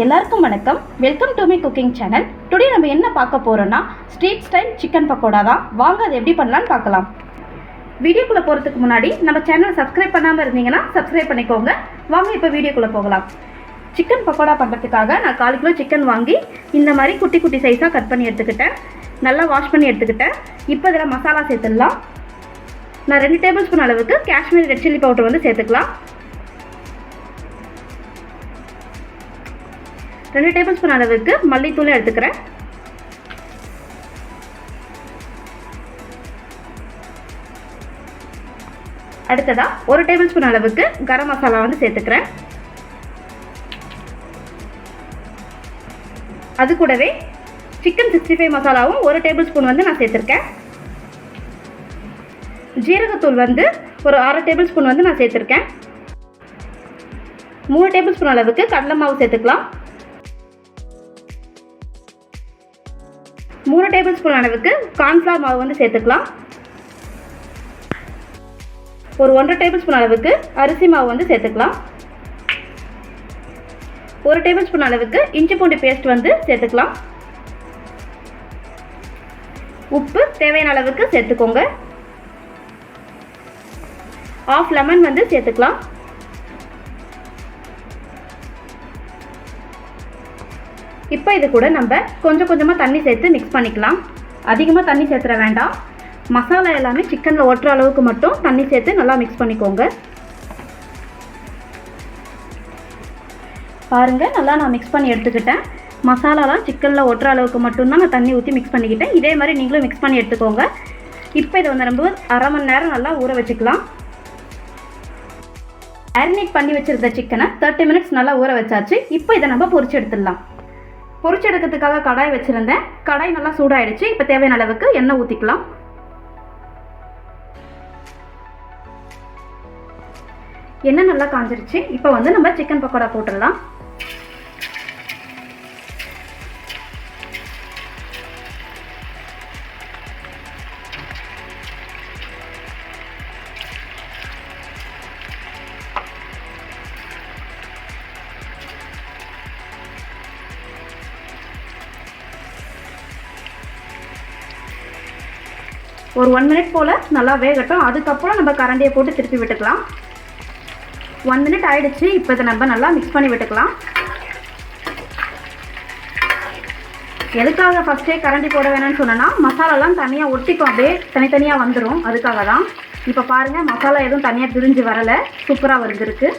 எல்லாருக்கும் வணக்கம். Welcome to my cooking channel. Today நம்ம என்ன பார்க்க போகிறோன்னா ஸ்ட்ரீட் ஸ்டைல் சிக்கன் பக்கோடா தான். வாங்க அது எப்படி பண்ணலான்னு பார்க்கலாம். வீடியோக்குள்ளே போகிறதுக்கு முன்னாடி நம்ம சேனலை சப்ஸ்கிரைப் பண்ணாமல் இருந்தீங்கன்னா சப்ஸ்கிரைப் பண்ணிக்கோங்க. வாங்க இப்போ வீடியோக்குள்ளே போகலாம். சிக்கன் பக்கோடா பண்ணுறதுக்காக நான் 4 கிலோ சிக்கன் வாங்கி இந்த மாதிரி குட்டி குட்டி சைஸாக கட் பண்ணி எடுத்துக்கிட்டேன். நல்லா வாஷ் பண்ணி எடுத்துக்கிட்டேன். இப்போ இதில் மசாலா சேர்த்துடலாம். நான் 2 டேபிள் ஸ்பூன் அளவுக்கு காஷ்மீரி ரெட் சில்லி பவுடர் வந்து சேர்த்துக்கலாம். 2 டேபிள் ஸ்பூன் அளவுக்கு மல்லித்தூள் எடுத்துக்கிறேன். அடுத்ததா 1 டேபிள் ஸ்பூன் அளவுக்கு கரம் மசாலா வந்து சேர்த்துக்கிறேன். அது கூடவே சிக்கன் 65 மசாலாவும் 1 டேபிள் ஸ்பூன் வந்து நான் சேர்த்துருக்கேன். ஜீரகத்தூள் வந்து ஒரு 1/2 டேபிள் ஸ்பூன் வந்து நான் சேர்த்துருக்கேன். 3 டேபிள் ஸ்பூன் அளவுக்கு கடலை மாவு சேர்த்துக்கலாம். 3 டேபிள் ஸ்பூன் அளவுக்கு கார்ன்ஃப்ளவர் மாவு வந்து சேர்த்துக்கலாம். ஒரு 1/2 டேபிள் ஸ்பூன் அளவுக்கு அரிசி மாவு வந்து சேர்த்துக்கலாம். 1 டேபிள் ஸ்பூன் அளவுக்கு இஞ்சி பூண்டு பேஸ்ட் வந்து சேர்த்துக்கலாம். உப்பு தேவையான அளவுக்கு சேர்த்துக்கோங்க. 1/2 லெமன் வந்து சேர்த்துக்கலாம். இப்போ இது கூட நம்ம கொஞ்சம் கொஞ்சமாக தண்ணி சேர்த்து மிக்ஸ் பண்ணிக்கலாம். அதிகமாக தண்ணி சேர்த்துற வேண்டாம். மசாலா எல்லாமே சிக்கனில் ஒட்டுற அளவுக்கு மட்டும் தண்ணி சேர்த்து நல்லா மிக்ஸ் பண்ணிக்கோங்க. பாருங்கள், நல்லா நான் மிக்ஸ் பண்ணி எடுத்துக்கிட்டேன். மசாலாலாம் சிக்கனில் ஒட்டுற அளவுக்கு மட்டும்தான் நான் தண்ணி ஊற்றி மிக்ஸ் பண்ணிக்கிட்டேன். இதே மாதிரி நீங்களும் மிக்ஸ் பண்ணி எடுத்துக்கோங்க. இப்போ இதை வந்து நம்ம 1/2 மணி நேரம் நல்லா ஊற வச்சுக்கலாம். மேரினேட் பண்ணி வச்சுருந்த சிக்கனை 30 மினிட்ஸ் நல்லா ஊற வச்சாச்சு. இப்போ இதை நம்ம பொரிச்சு எடுத்துடலாம். பொரிச்சு எடுக்கிறதுக்காக கடாய் வச்சுருந்தேன். கடாய் நல்லா சூடாயிடுச்சு. இப்போ தேவையான அளவுக்கு எண்ணெய் ஊற்றிக்கலாம். எண்ணெய் நல்லா காஞ்சிருச்சு. இப்போ வந்து நம்ம சிக்கன் பக்கோடா போட்டுடலாம். ஒரு 1 மினிட் போல் நல்லா வேகட்டும். அதுக்கப்புறம் நம்ம கரண்டியை போட்டு திருப்பி விட்டுக்கலாம். 1 மினிட் ஆயிடுச்சு. இப்போ இதை நம்ம நல்லா மிக்ஸ் பண்ணி விட்டுக்கலாம். எதுக்காக ஃபஸ்ட்டே கரண்டி போட வேணும்னு சொன்னேன்னா மசாலாலாம் தனியாக ஒட்டிக்கும், அப்படியே தனித்தனியாக வந்துடும். அதுக்காக தான். இப்போ பாருங்கள், மசாலா எதுவும் தனியாக பிரிஞ்சு வரலை, சூப்பராக வந்துருக்கு.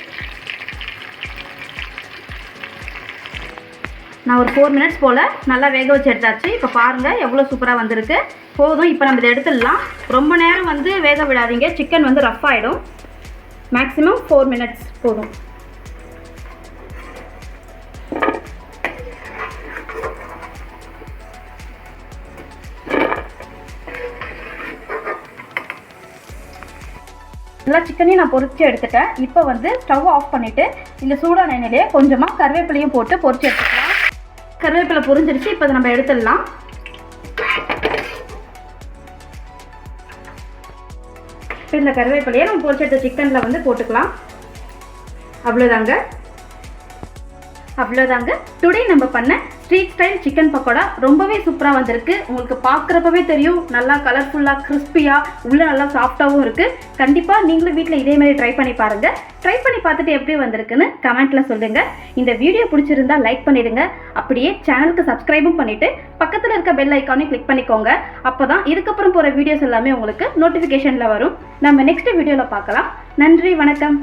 நான் ஒரு 4 மினிட்ஸ் போல் நல்லா வேக வச்சு எடுத்தாச்சு. இப்போ பாருங்கள் எவ்வளோ சூப்பராக வந்திருக்கு. போதும். இப்போ நம்ம இதை எடுத்துடலாம். ரொம்ப நேரம் வந்து வேக விடாதீங்க, சிக்கன் வந்து ரஃப் ஆகிடும். மேக்ஸிமம் 4 மினிட்ஸ் போதும். எல்லா சிக்கனையும் நான் பொரிச்சு எடுத்துட்டேன். இப்போ வந்து ஸ்டவ் ஆஃப் பண்ணிவிட்டு இந்த சூடான எண்ணெயிலே கொஞ்சமாக கருவேப்பிலையும் போட்டு பொரிச்சு எடுத்துக்கலாம். கருவேப்பிலை பொரிஞ்சிருச்சு. இப்போ நம்ம எடுத்துடலாம். இப்போ இந்த கருவேப்பிலையை நம்ம பொரிச்சு எடுத்த சிக்கனில் வந்து போட்டுக்கலாம். அவ்வளோதாங்க. டுடே நம்ம பண்ண ஸ்ட்ரீட் ஸ்டைல் சிக்கன் பக்கோடா ரொம்பவே சூப்பராக வந்திருக்கு. உங்களுக்கு பார்க்குறப்பவே தெரியும், நல்லா கலர்ஃபுல்லாக கிறிஸ்பியாக உள்ள நல்லா சாஃப்டாகவும் இருக்குது. கண்டிப்பாக நீங்களும் வீட்டில் இதே மாதிரி ட்ரை பண்ணி பாருங்கள். ட்ரை பண்ணி பார்த்துட்டு எப்படி வந்திருக்குன்னு கமெண்ட்டில் சொல்லுங்கள். இந்த வீடியோ பிடிச்சிருந்தா லைக் பண்ணிடுங்க. அப்படியே சேனலுக்கு சப்ஸ்கிரைபும் பண்ணிவிட்டு பக்கத்தில் இருக்க பெல் ஐக்கானையும் கிளிக் பண்ணிக்கோங்க. அப்போ தான் இதுக்கப்புறம் போகிற வீடியோஸ் எல்லாமே உங்களுக்கு நோட்டிஃபிகேஷனில் வரும். நம்ம நெக்ஸ்ட் வீடியோவில் பார்க்கலாம். நன்றி, வணக்கம்.